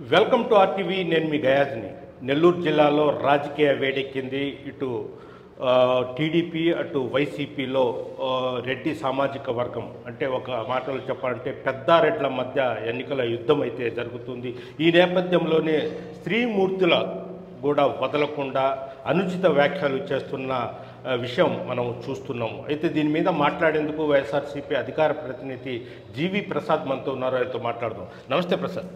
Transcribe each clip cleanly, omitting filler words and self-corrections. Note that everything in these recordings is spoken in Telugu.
Welcome to RTV. నేను మీ గయాజ్ని. నెల్లూరు జిల్లాలో రాజకీయ వేడెక్కింది. ఇటు టీడీపీ అటు వైసీపీలో రెడ్డి సామాజిక వర్గం అంటే ఒక మాటలో చెప్పాలంటే పెద్దారెడ్ల మధ్య ఎన్నికల యుద్ధం అయితే జరుగుతుంది. ఈ నేపథ్యంలోనే స్త్రీమూర్తుల కూడా వదలకుండా అనుచిత వ్యాఖ్యలు చేస్తున్న విషయం మనం చూస్తున్నాము. అయితే దీని మీద మాట్లాడేందుకు వైఎస్ఆర్సీపీ అధికార ప్రతినిధి జీవి ప్రసాద్ మనతో ఉన్నారు. ఆయనతో మాట్లాడదాం. నమస్తే ప్రసాద్.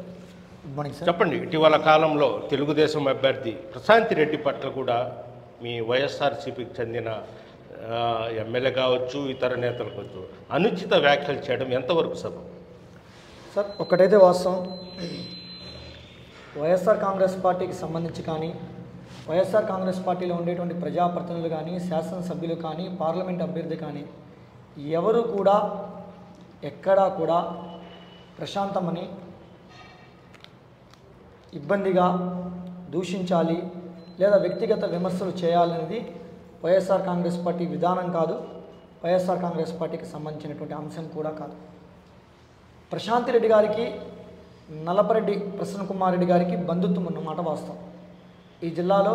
చెప్పండి, ఇటీవల కాలంలో తెలుగుదేశం అభ్యర్థి ప్రశాంతి రెడ్డి పట్ల కూడా మీ వైఎస్ఆర్సీపీకి చెందిన ఎమ్మెల్యే కావచ్చు, ఇతర నేతలు కావచ్చు, అనుచిత వ్యాఖ్యలు చేయడం ఎంతవరకు సబబు? సార్, ఒకటైతే వాస్తవం, వైఎస్ఆర్ కాంగ్రెస్ పార్టీకి సంబంధించి కానీ వైఎస్ఆర్ కాంగ్రెస్ పార్టీలో ఉండేటువంటి ప్రజాప్రతినిధులు కానీ శాసనసభ్యులు కానీ పార్లమెంట్ అభ్యర్థి కానీ ఎవరు కూడా ఎక్కడా కూడా ప్రశాంతమని ఇబ్బందిగా దూషించాలి లేదా వ్యక్తిగత విమర్శలు చేయాలనేది వైఎస్ఆర్ కాంగ్రెస్ పార్టీ విధానం కాదు, వైఎస్ఆర్ కాంగ్రెస్ పార్టీకి సంబంధించినటువంటి అంశం కూడా కాదు. ప్రశాంతి రెడ్డి గారికి నల్లపరెడ్డి ప్రసన్న కుమార్ రెడ్డి గారికి బంధుత్వం ఉన్నమాట వాస్తవం. ఈ జిల్లాలో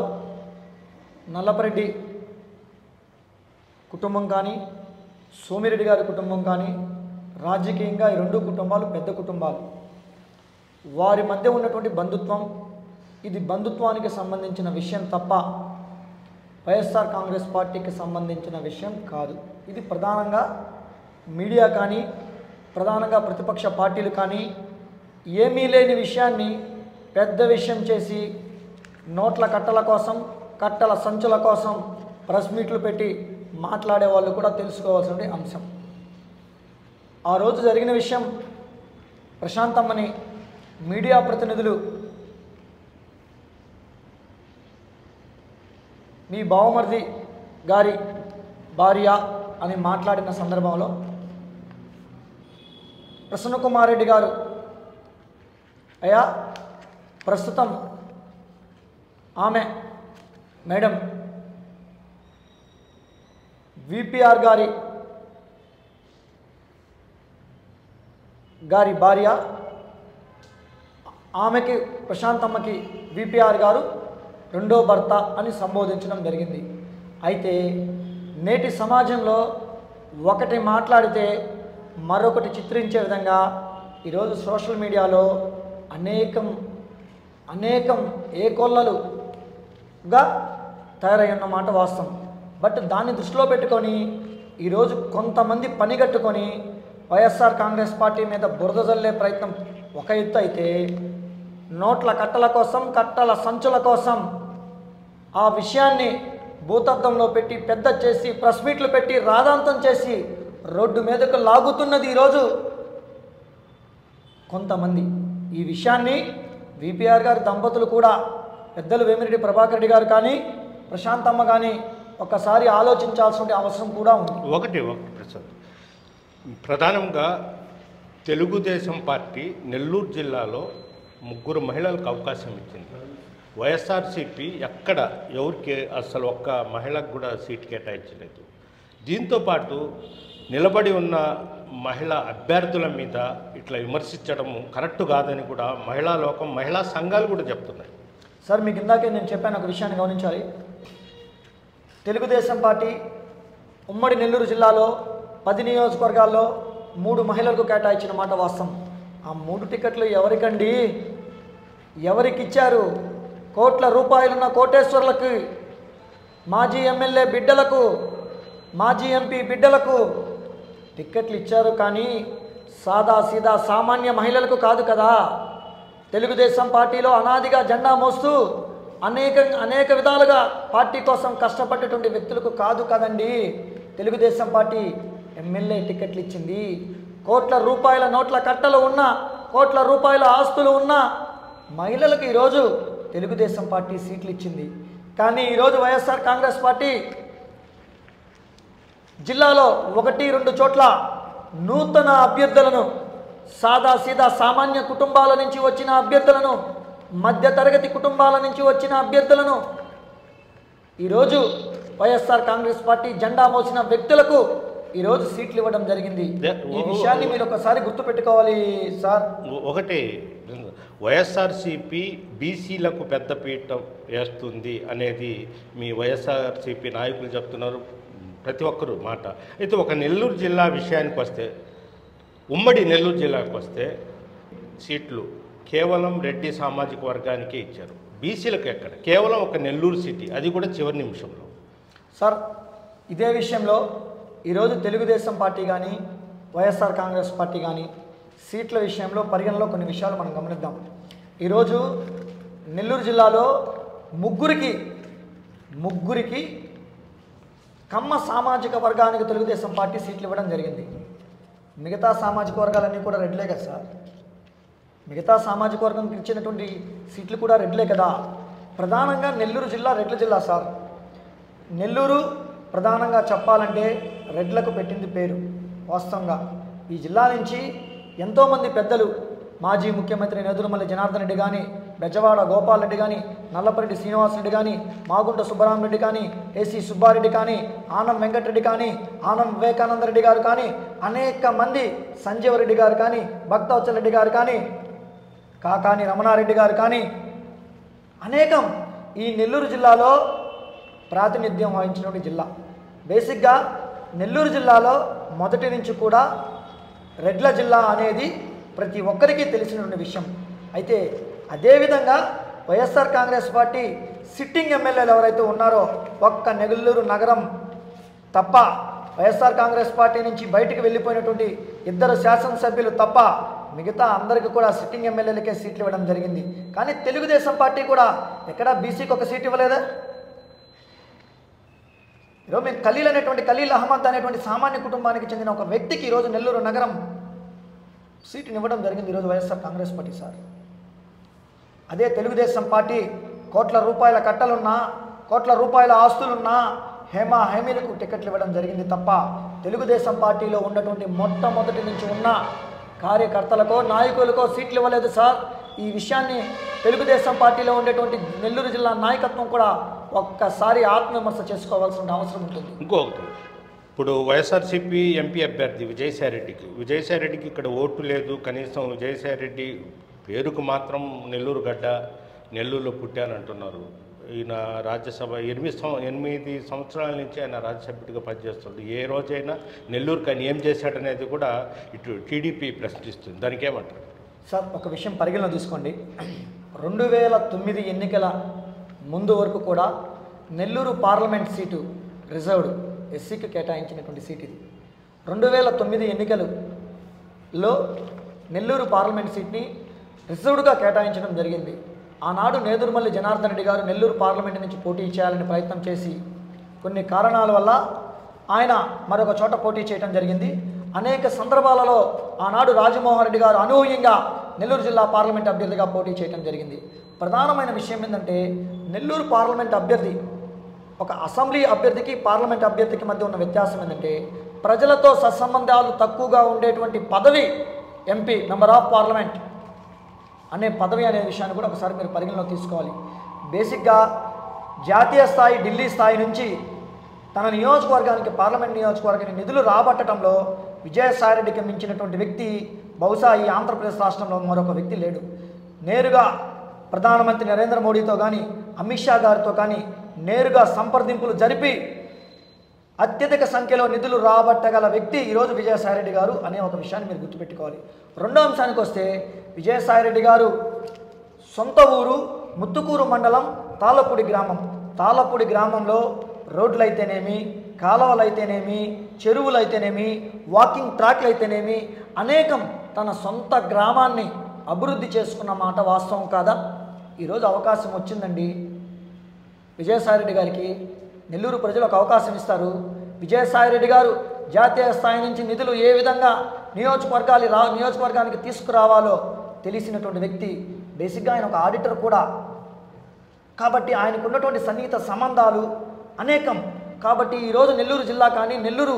నల్లపరెడ్డి కుటుంబం కానీ సోమిరెడ్డి గారి కుటుంబం కానీ రాజకీయంగా ఈ రెండు కుటుంబాలు పెద్ద కుటుంబాలు. వారి మధ్య ఉన్నటువంటి బంధుత్వం ఇది బంధుత్వానికి సంబంధించిన విషయం తప్ప వైఎస్ఆర్ కాంగ్రెస్ పార్టీకి సంబంధించిన విషయం కాదు. ఇది ప్రధానంగా మీడియా కానీ ప్రధానంగా ప్రతిపక్ష పార్టీలు కానీ ఏమీ లేని విషయాన్ని పెద్ద విషయం చేసి నోట్ల కట్టల కోసం కట్టల సంచుల కోసం ప్రెస్ మీట్లు పెట్టి మాట్లాడే వాళ్ళు కూడా తెలుసుకోవాల్సిన అంశం. ఆ రోజు జరిగిన విషయం ప్రశాంతమ్మని మీడియా ప్రతినిధులు మీ బావమర్ది గారి భార్య అని మాట్లాడిన సందర్భంలో ప్రసన్న కుమార్ రెడ్డి గారు, అయ్యా ప్రస్తుతం ఆమె మేడం విపిఆర్ గారి భార్య, ఆమెకి ప్రశాంతమ్మకి విపిఆర్ గారు రెండో భర్త అని సంబోధించడం జరిగింది. అయితే నేటి సమాజంలో ఒకటి మాట్లాడితే మరొకటి చిత్రించే విధంగా ఈరోజు సోషల్ మీడియాలో అనేకం ఏకొల్లలుగా తయారయ్యున్న మాట వాస్తవం. బట్ దాన్ని దృష్టిలో పెట్టుకొని ఈరోజు కొంతమంది పనిగట్టుకొని వైఎస్ఆర్ కాంగ్రెస్ పార్టీ మీద బురద జల్లే ప్రయత్నం ఒక ఎత్తు అయితే, నోట్ల కట్టల కోసం కట్టల సంచుల కోసం ఆ విషయాన్ని భూతద్దంలో పెట్టి పెద్ద చేసి ప్రెస్ మీట్లు పెట్టి రాదాంతం చేసి రోడ్డు మీదకు లాగుతున్నది ఈరోజు కొంతమంది. ఈ విషయాన్ని విపిఆర్ గారి దంపతులు కూడా పెద్దలు వేమిరెడ్డి ప్రభాకర్ రెడ్డి గారు కానీ ప్రశాంతమ్మ కానీ ఒకసారి ఆలోచించాల్సిన అవసరం కూడా ఉంది. ఒకటి ప్రసాద్, ప్రధానంగా తెలుగుదేశం పార్టీ నెల్లూరు జిల్లాలో 3 మహిళలకు అవకాశం ఇచ్చింది. వైఎస్ఆర్సీపీ ఎక్కడ ఎవరికి అసలు ఒక్క మహిళకు కూడా సీట్ కేటాయించలేదు. దీంతోపాటు నిలబడి ఉన్న మహిళా అభ్యర్థుల మీద ఇట్లా విమర్శించడం కరెక్ట్ కాదని కూడా మహిళా లోకం, మహిళా సంఘాలు కూడా చెప్తున్నాయి. సార్, మీకు ఇందాకే నేను చెప్పాను, ఒక విషయాన్ని గమనించాలి. తెలుగుదేశం పార్టీ ఉమ్మడి నెల్లూరు జిల్లాలో 10 నియోజకవర్గాల్లో 3 మహిళలకు కేటాయించిన మాట వాస్తవం. ఆ 3 టికెట్లు ఎవరికండి, ఎవరికిచ్చారు? కోట్ల రూపాయలున్న కోటేశ్వర్లకు, మాజీ ఎమ్మెల్యే బిడ్డలకు, మాజీ ఎంపీ బిడ్డలకు టిక్కెట్లు ఇచ్చారు. కానీ సాదా సామాన్య మహిళలకు కాదు కదా. తెలుగుదేశం పార్టీలో అనాదిగా జెండా మోస్తూ అనేక విధాలుగా పార్టీ కోసం కష్టపడేటువంటి వ్యక్తులకు కాదు కదండి తెలుగుదేశం పార్టీ ఎమ్మెల్యే టికెట్లు ఇచ్చింది. కోట్ల రూపాయల నోట్ల కట్టలు ఉన్న, కోట్ల రూపాయల ఆస్తులు ఉన్న మహిళలకు ఈరోజు తెలుగుదేశం పార్టీ సీట్లు ఇచ్చింది. కానీ ఈరోజు వైఎస్ఆర్ కాంగ్రెస్ పార్టీ జిల్లాలో 1-2 చోట్ల నూతన అభ్యర్థులను, సాదా సామాన్య కుటుంబాల నుంచి వచ్చిన అభ్యర్థులను, మధ్యతరగతి కుటుంబాల నుంచి వచ్చిన అభ్యర్థులను ఈరోజు వైఎస్ఆర్ కాంగ్రెస్ పార్టీ జెండా మోసిన వ్యక్తులకు ఈరోజు సీట్లు ఇవ్వడం జరిగింది. ఈ విషయాన్ని మీరు ఒకసారి గుర్తుపెట్టుకోవాలి సార్. ఒకటి వైఎస్ఆర్సీపీ బీసీలకు పెద్దపీట వేస్తుంది అనేది మీ వైఎస్ఆర్సీపీ నాయకులు చెప్తున్నారు, ప్రతి ఒక్కరు మాట. అయితే ఒక నెల్లూరు జిల్లా విషయానికి వస్తే, ఉమ్మడి నెల్లూరు జిల్లాకు వస్తే సీట్లు కేవలం రెడ్డి సామాజిక వర్గానికే ఇచ్చారు. బీసీలకు ఎక్కడ? కేవలం ఒక నెల్లూరు సిటీ, అది కూడా చివరి నిమిషంలో. సార్, ఇదే విషయంలో ఈరోజు తెలుగుదేశం పార్టీ కానీ వైఎస్ఆర్ కాంగ్రెస్ పార్టీ కానీ సీట్ల విషయంలో పరిగణలో కొన్ని విషయాలు మనం గమనిద్దాం. ఈరోజు నెల్లూరు జిల్లాలో ముగ్గురికి కమ్మ సామాజిక వర్గానికి తెలుగుదేశం పార్టీ సీట్లు ఇవ్వడం జరిగింది. మిగతా సామాజిక వర్గాలన్నీ కూడా రెడ్లే కదా సార్. మిగతా సామాజిక వర్గంకి ఇచ్చినటువంటి సీట్లు కూడా రెడ్లే కదా. ప్రధానంగా నెల్లూరు జిల్లా రెడ్ల జిల్లా సార్. నెల్లూరు ప్రధానంగా చెప్పాలంటే రెడ్లకు పెట్టింది పేరు. వాస్తవంగా ఈ జిల్లా నుంచి ఎంతోమంది పెద్దలు, మాజీ ముఖ్యమంత్రి నేదురుమల్లి జనార్దన్ రెడ్డి కానీ, బెజవాడ గోపాల్ రెడ్డి కానీ, నల్లపరెడ్డి శ్రీనివాసరెడ్డి కానీ, మాగుంట సుబ్బరామరెడ్డి కానీ, ఏసీ సుబ్బారెడ్డి కానీ, ఆనం వెంకటరెడ్డి కానీ, ఆనం వివేకానంద రెడ్డి గారు కానీ, అనేక మంది, సంజీవరెడ్డి గారు కానీ, భక్తవత్సల రెడ్డి గారు కానీ, కాకాని రమణారెడ్డి గారు కానీ, అనేకం ఈ నెల్లూరు జిల్లాలో ప్రాతినిధ్యం వహించినటువంటి జిల్లా. బేసిక్గా నెల్లూరు జిల్లాలో మొదటి నుంచి కూడా రెడ్ల జిల్లా అనేది ప్రతి ఒక్కరికి తెలిసినటువంటి విషయం. అయితే అదేవిధంగా వైఎస్ఆర్ కాంగ్రెస్ పార్టీ సిట్టింగ్ ఎమ్మెల్యేలు ఎవరైతే ఉన్నారో ఒక్క నెల్లూరు నగరం తప్ప, వైఎస్ఆర్ కాంగ్రెస్ పార్టీ నుంచి బయటికి వెళ్ళిపోయినటువంటి 2 శాసనసభ్యులు తప్ప మిగతా అందరికీ కూడా సిట్టింగ్ ఎమ్మెల్యేలకే సీట్లు ఇవ్వడం జరిగింది. కానీ తెలుగుదేశం పార్టీ కూడా ఎక్కడా బీసీకి ఒక సీట్ ఇవ్వలేదా? ఈరోజు మేము ఖలీల్ అహ్మద్ అనేటువంటి సామాన్య కుటుంబానికి చెందిన ఒక వ్యక్తికి ఈరోజు నెల్లూరు నగరం సీటుని ఇవ్వడం జరిగింది ఈరోజు వైఎస్ఆర్ కాంగ్రెస్ పార్టీ సార్. అదే తెలుగుదేశం పార్టీ కోట్ల రూపాయల కట్టలున్నా, కోట్ల రూపాయల ఆస్తులున్నా హేమీలకు టికెట్లు ఇవ్వడం జరిగింది తప్ప తెలుగుదేశం పార్టీలో ఉన్నటువంటి మొట్టమొదటి నుంచి ఉన్న కార్యకర్తలకో నాయకులకో సీట్లు ఇవ్వలేదు సార్. ఈ విషయాన్ని తెలుగుదేశం పార్టీలో ఉండేటువంటి నెల్లూరు జిల్లా నాయకత్వం కూడా ఒక్కసారి ఆత్మవిమర్శ చేసుకోవాల్సిన అవసరం ఉంటుంది. ఇంకొకటి, ఇప్పుడు వైఎస్ఆర్సీపీ ఎంపీ అభ్యర్థి విజయసాయిరెడ్డికి ఇక్కడ ఓటు లేదు. కనీసం విజయసాయిరెడ్డి పేరుకు మాత్రం నెల్లూరు గడ్డ, నెల్లూరులో పుట్టానంటున్నారు. ఈయన రాజ్యసభ 8 సంవత్సరాల నుంచి ఆయన రాజ్యసభ్యుడిగా పనిచేస్తుంది. ఏ రోజైనా నెల్లూరుకి ఆయన ఏం చేశాడనేది కూడా ఇటు టీడీపీ ప్రశ్నిస్తుంది. దానికి ఏమంటారు సార్? ఒక విషయం పరిగణలో తీసుకోండి. 2009 ఎన్నికల ముందు వరకు కూడా నెల్లూరు పార్లమెంట్ సీటు రిజర్వ్డ్ ఎస్సీకి కేటాయించినటువంటి సీట్ ఇది. 2009 ఎన్నికలలో నెల్లూరు పార్లమెంట్ సీట్ని రిజర్వ్డ్గా కేటాయించడం జరిగింది. ఆనాడు నేదురుమల్లి జనార్దన్ రెడ్డి గారు నెల్లూరు పార్లమెంట్ నుంచి పోటీ చేయాలని ప్రయత్నం చేసి కొన్ని కారణాల వల్ల ఆయన మరొక చోట పోటీ చేయడం జరిగింది. అనేక సందర్భాలలో ఆనాడు రాజమోహన్ రెడ్డి గారు అనూహ్యంగా నెల్లూరు జిల్లా పార్లమెంట్ అభ్యర్థిగా పోటీ చేయడం జరిగింది. ప్రధానమైన విషయం ఏంటంటే నెల్లూరు పార్లమెంట్ అభ్యర్థి, ఒక అసెంబ్లీ అభ్యర్థికి పార్లమెంట్ అభ్యర్థికి మధ్య ఉన్న వ్యత్యాసం ఏంటంటే ప్రజలతో సత్సంబంధాలు తక్కువగా ఉండేటువంటి పదవి ఎంపీ, మెంబర్ ఆఫ్ పార్లమెంట్ అనే పదవి అనే విషయాన్ని కూడా ఒకసారి మీరు పరిగణలో తీసుకోవాలి. బేసిక్గా జాతీయ స్థాయి, ఢిల్లీ స్థాయి నుంచి తన నియోజకవర్గానికి, పార్లమెంట్ నియోజకవర్గానికి నిధులు రాబట్టడంలో విజయసాయిరెడ్డికి మించినటువంటి వ్యక్తి బహుశా ఈ ఆంధ్రప్రదేశ్ రాష్ట్రంలో మరొక వ్యక్తి లేడు. నేరుగా ప్రధానమంత్రి నరేంద్ర మోడీతో కానీ, అమిత్ షా గారితో కానీ నేరుగా సంప్రదింపులు జరిపి అత్యధిక సంఖ్యలో నిధులు రాబట్టగల వ్యక్తి ఈరోజు విజయసాయిరెడ్డి గారు అనే ఒక విషయాన్ని మీరు గుర్తుపెట్టుకోవాలి. రెండో అంశానికి వస్తే, విజయసాయిరెడ్డి గారు సొంత ఊరు ముత్తుకూరు మండలం తాళ్ళపూడి గ్రామం. తాళ్ళపూడి గ్రామంలో రోడ్లైతేనేమి, కాలువలైతేనేమి, చెరువులైతేనేమి, వాకింగ్ ట్రాక్లు అయితేనేమి అనేకం తన సొంత గ్రామాన్ని అభివృద్ధి చేసుకున్న మాట వాస్తవం కాదా? ఈరోజు అవకాశం వచ్చిందండి విజయసాయిరెడ్డి గారికి. నెల్లూరు ప్రజలు ఒక అవకాశం ఇస్తారు. విజయసాయిరెడ్డి గారు జాతీయ స్థాయి నుంచి నిధులు ఏ విధంగా నియోజకవర్గానికి తీసుకురావాలో తెలిసినటువంటి వ్యక్తి. బేసిక్గా ఆయన ఒక ఆడిటర్ కూడా కాబట్టి ఆయనకు ఉన్నటువంటి సన్నిహిత సంబంధాలు అనేకం. కాబట్టి ఈరోజు నెల్లూరు జిల్లా కానీ, నెల్లూరు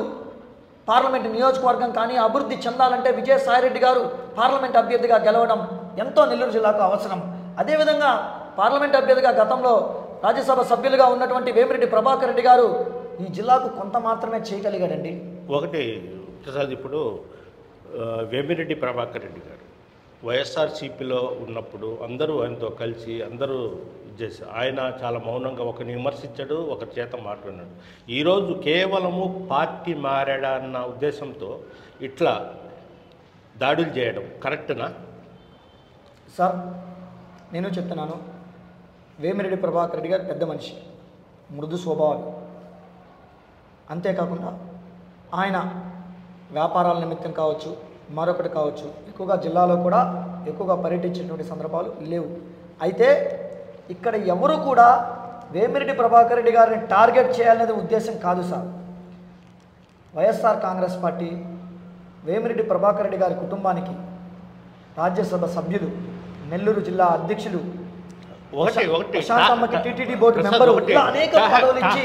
పార్లమెంట్ నియోజకవర్గం కానీ అభివృద్ధి చెందాలంటే విజయసాయిరెడ్డి గారు పార్లమెంట్ అభ్యర్థిగా గెలవడం ఎంతో నెల్లూరు జిల్లాకు అవసరం. అదేవిధంగా పార్లమెంట్ అభ్యర్థిగా గతంలో రాజ్యసభ సభ్యులుగా ఉన్నటువంటి వేమిరెడ్డి ప్రభాకర్ రెడ్డి గారు ఈ జిల్లాకు కొంత మాత్రమే చేయగలిగాడండి. ఒకటి ప్రసాద్, ఇప్పుడు వేమిరెడ్డి ప్రభాకర్ రెడ్డి గారు వైఎస్ఆర్సీపీలో ఉన్నప్పుడు అందరూ ఆయనతో కలిసి అందరూ చేశారు. ఆయన చాలా మౌనంగా ఒకరిని విమర్శించాడు, ఒకరి చేత మాట్లాడినాడు. ఈరోజు కేవలము పార్టీ మారాడా అన్న ఉద్దేశంతో ఇట్లా దాడులు చేయడం కరెక్టనా? సార్ నేను చెప్తున్నాను, వేమిరెడ్డి ప్రభాకర్ రెడ్డి గారు పెద్ద మనిషి, మృదు స్వభావాలు. అంతేకాకుండా ఆయన వ్యాపారాల నిమిత్తం కావచ్చు, మరొకటి కావచ్చు, ఎక్కువగా జిల్లాలో కూడా ఎక్కువగా పర్యటించేటువంటి సందర్భాలు లేవు. అయితే ఇక్కడ ఎవరు కూడా వేమిరెడ్డి ప్రభాకర్ రెడ్డి గారిని టార్గెట్ చేయాలనేది ఉద్దేశం కాదు సార్. వైఎస్ఆర్ కాంగ్రెస్ పార్టీ వేమిరెడ్డి ప్రభాకర్ రెడ్డి గారి కుటుంబానికి రాజ్యసభ సభ్యులు, నెల్లూరు జిల్లా అధ్యక్షులు, ప్రశాంతమ్మకి టీటీడీ బోర్డు మెంబరు, ఇలా అనేక పదవులు ఇచ్చి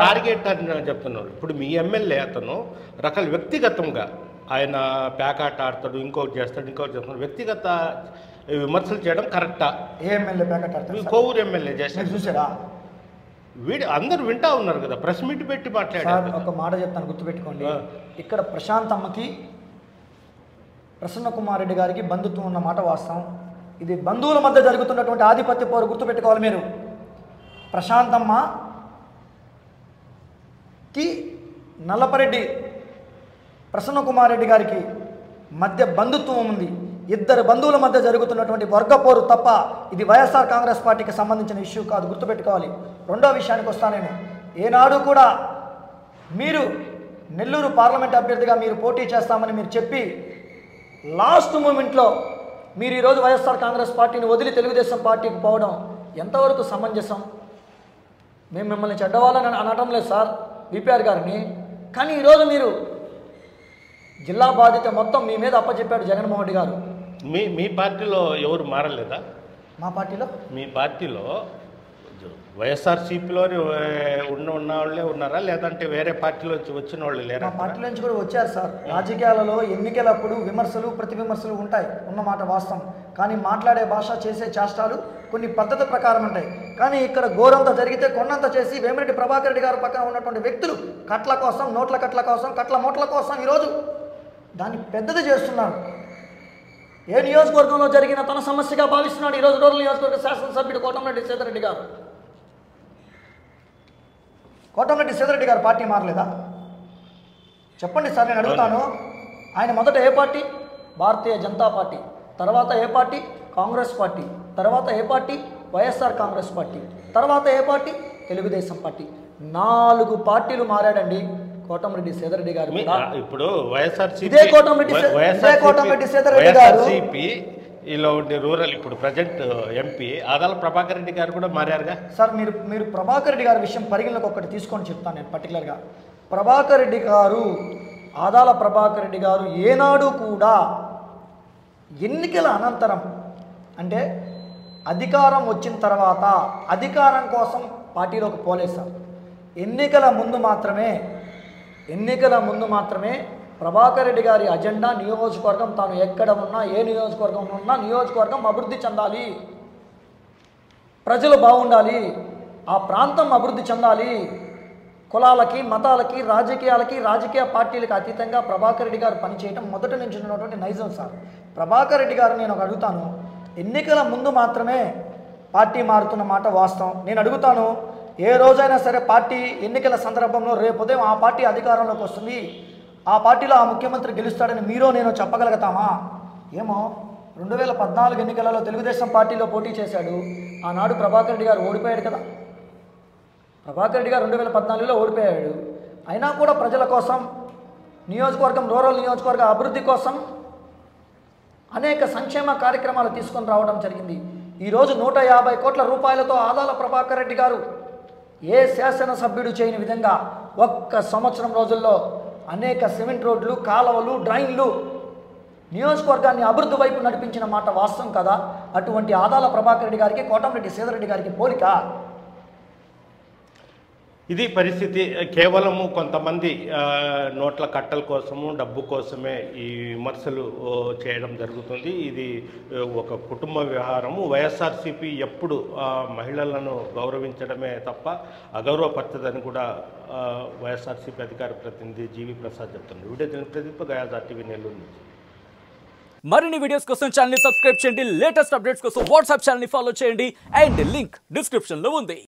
టార్గెట్ అని చెప్తున్నారు. ఇప్పుడు మీ ఎమ్మెల్యే అతను రకాల వ్యక్తిగతంగా ఆయన ప్యాకాట ఆడతాడు, ఇంకోటి చేస్తాడు, వ్యక్తిగత విమర్శలు చేయడం కరెక్టా? ఏ ఎమ్మెల్యే ప్యాకెట్ ఆడతాడు? కోవూరు ఎమ్మెల్యే చేస్తాడు, చూసారా? అందరూ వింటా ఉన్నారు కదా, ప్రెస్ మీట్ పెట్టి మాట్లాడారు. ఒక మాట చెప్తాను, గుర్తుపెట్టుకోండి. ఇక్కడ ప్రశాంతమ్మకి ప్రసన్న కుమార్ రెడ్డి గారికి బంధుత్వం ఉన్న మాట వాస్తవం. ఇది బంధువుల మధ్య జరుగుతున్నటువంటి ఆధిపత్య పోరు, గుర్తుపెట్టుకోవాలి మీరు. ప్రశాంతమ్మకి నల్లపరెడ్డి ప్రసన్న కుమార్ రెడ్డి గారికి మధ్య బంధుత్వం ఉంది. ఇద్దరు బంధువుల మధ్య జరుగుతున్నటువంటి వర్గపోరు తప్ప ఇది వైఎస్ఆర్ కాంగ్రెస్ పార్టీకి సంబంధించిన ఇష్యూ కాదు, గుర్తుపెట్టుకోవాలి. రెండో విషయానికి వస్తాను నేను. ఏనాడు కూడా మీరు నెల్లూరు పార్లమెంట్ అభ్యర్థిగా మీరు పోటీ చేస్తామని మీరు చెప్పి లాస్ట్ మూమెంట్లో మీరు ఈరోజు వైఎస్ఆర్ కాంగ్రెస్ పార్టీని వదిలి తెలుగుదేశం పార్టీకి పోవడం ఎంతవరకు సమంజసం? మేము మిమ్మల్ని చెడ్డవాళ్ళని అనటం లేదు సార్, బీపీఆర్ గారిని. కానీ ఈరోజు మీరు జిల్లా బాధ్యత మొత్తం మీ మీద అప్పచెప్పాడు జగన్మోహన్ రెడ్డి గారు. మీ పార్టీలో ఎవరు మారలేదా? మా పార్టీలో, మీ పార్టీలో వైఎస్ఆర్సీపీలో ఉన్న వాళ్ళే ఉన్నారా, లేదంటే వేరే పార్టీలో వచ్చిన వాళ్ళు లేరా? మా పార్టీలో నుంచి కూడా వచ్చారు సార్. రాజకీయాలలో ఎన్నికలప్పుడు విమర్శలు ప్రతి విమర్శలు ఉంటాయి, ఉన్నమాట వాస్తవం. కానీ మాట్లాడే భాష, చేసే చేష్టాలు కొన్ని పద్ధతి ప్రకారం ఉంటాయి. కానీ ఇక్కడ ఘోరంత జరిగితే కొన్నంత చేసి వేమిరెడ్డి ప్రభాకర్ రెడ్డి గారు పక్కన ఉన్నటువంటి వ్యక్తులు కట్ల కోసం, నోట్ల కట్ల కోసం, కట్ల మోట్ల కోసం ఈరోజు దాన్ని పెద్దది చేస్తున్నారు. ఏ నియోజకవర్గంలో జరిగిన తన సమస్యగా భావిస్తున్నాడు ఈరోజు రూరల్ నియోజకవర్గ శాసనసభ్యుడు కోటమిరెడ్డి సీతారెడ్డి గారు. కోటమిరెడ్డి సీతారెడ్డి గారు పార్టీ మారలేదా? చెప్పండి సార్, నేను అడుగుతాను. ఆయన మొదట ఏ పార్టీ? భారతీయ జనతా పార్టీ. తర్వాత ఏ పార్టీ? కాంగ్రెస్ పార్టీ. తర్వాత ఏ పార్టీ? వైఎస్ఆర్ కాంగ్రెస్ పార్టీ. తర్వాత ఏ పార్టీ? తెలుగుదేశం పార్టీ. 4 పార్టీలు మారాడండి కోటమిరెడ్డి సీతారెడ్డి గారు. ఇప్పుడు వైఎస్ఆర్సీపీ ఇలా ఉండే రూరల్ ఇప్పుడు ప్రజెంట్ ఎంపీ ఆదాల ప్రభాకర్ రెడ్డి గారు కూడా మారారుగా సార్. మీరు ప్రభాకర్ రెడ్డి గారి విషయం పరిగణలోకి ఒకటి తీసుకొని చెప్తాను నేను పర్టికులర్గా. ప్రభాకర్ రెడ్డి గారు, ఆదాల ప్రభాకర్ రెడ్డి గారు ఏనాడు కూడా ఎన్నికల అనంతరం, అంటే అధికారం వచ్చిన తర్వాత అధికారం కోసం పార్టీలోకి పోలేదు సార్. ఎన్నికల ముందు మాత్రమే ప్రభాకర్ రెడ్డి గారి అజెండా నియోజకవర్గం, తాను ఎక్కడ ఉన్నా, ఏ నియోజకవర్గంలో ఉన్నా నియోజకవర్గం అభివృద్ధి చెందాలి, ప్రజలు బాగుండాలి, ఆ ప్రాంతం అభివృద్ధి చెందాలి, కులాలకి, మతాలకి, రాజకీయ పార్టీలకు అతీతంగా ప్రభాకర్ రెడ్డి గారు పనిచేయటం మొదటి నుంచి ఉన్నటువంటి నైజం సార్. ప్రభాకర్ రెడ్డి గారు నేను అడుగుతాను, ఎన్నికల ముందు మాత్రమే పార్టీ మారుతున్న మాట వాస్తవం. నేను అడుగుతాను, ఏ రోజైనా సరే పార్టీ ఎన్నికల సందర్భంలో రేపు ఉదయం ఆ పార్టీ అధికారంలోకి వస్తుంది, ఆ పార్టీలో ఆ ముఖ్యమంత్రి గెలుస్తాడని మీరో నేను చెప్పగలుగుతామా? ఏమో 2014 ఎన్నికలలో తెలుగుదేశం పార్టీలో పోటీ చేశాడు. ఆనాడు ప్రభాకర్ రెడ్డి గారు ఓడిపోయాడు కదా. ప్రభాకర్ రెడ్డి గారు 2014లో ఓడిపోయాడు. అయినా కూడా ప్రజల కోసం, నియోజకవర్గం, రూరల్ నియోజకవర్గ అభివృద్ధి కోసం అనేక సంక్షేమ కార్యక్రమాలు తీసుకొని రావడం జరిగింది. ఈరోజు 150 కోట్ల రూపాయలతో ఆదాల ప్రభాకర్ రెడ్డి గారు ఏ శాసనసభ్యుడు చేయని విధంగా 1 సంవత్సరం రోజుల్లో అనేక సిమెంట్ రోడ్లు, కాలువలు, డ్రైన్లు, నియోజకవర్గాన్ని అభివృద్ధి వైపు నడిపించిన మాట వాస్తవం కదా. అటువంటి ఆదాల ప్రభాకర్ రెడ్డి గారికి కోటమిరెడ్డి సీతారెడ్డి గారికి పోలిక? ఇది పరిస్థితి. కేవలము కొంతమంది నోట్ల కట్టల కోసము, డబ్బు కోసమే ఈ విమర్శలు చేయడం జరుగుతుంది. ఇది ఒక కుటుంబ వ్యవహారము. వైఎస్ఆర్సీపీ ఎప్పుడు మహిళలను గౌరవించడమే తప్ప అగౌరవపరచదని కూడా వైఎస్ఆర్సీపీ అధికార ప్రతినిధి జీవి ప్రసాద్ చెప్తున్నారు. Video Pradeep, guys TV, Nellore నుంచి. మరిన్ని వీడియోస్ కోసం ఛానల్ ని సబ్స్క్రైబ్ చేయండి, లేటెస్ట్ అప్డేట్స్ కోసం వాట్సాప్ ఛానల్ ని ఫాలో చేయండి అండ్ లింక్ డిస్క్రిప్షన్ లో ఉంది.